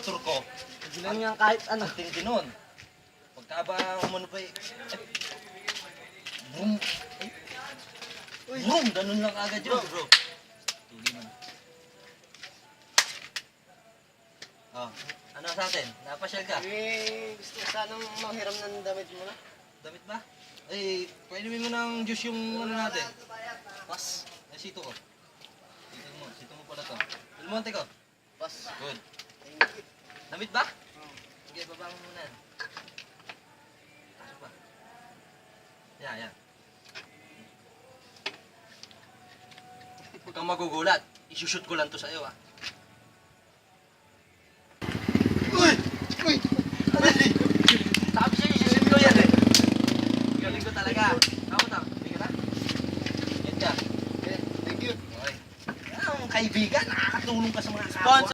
motor ko. Bilang niya kahit ano. Ang tindi nun. Pagka ba umano pa eh. Boom. Boom! Ganun lang agad yun, bro. Tugi man. Oh, ano sa atin? Napasyal ka? Eh, gusto ko sanang manghiram ng damit mo na. Damit ba? Eh, painumin mo ng juice yung ano natin. Pas. Ay, sito ko. Sito mo pala to. Ilmonte ko. Pas. Good. Thank you. Damit ba? Sige, baba mo muna. Pasok ba? Yan. Huwag kang magugulat. Isushoot ko lang to sa'yo, ah. Uy! Uy! Sabi sa'yo, isushoot ko yan, eh. Galing ko talaga. Ako tam. Hindi ka na? Yan ka. Okay, thank you. Okay. Ang kaibigan, nakakatulong ka sa mga kapwa.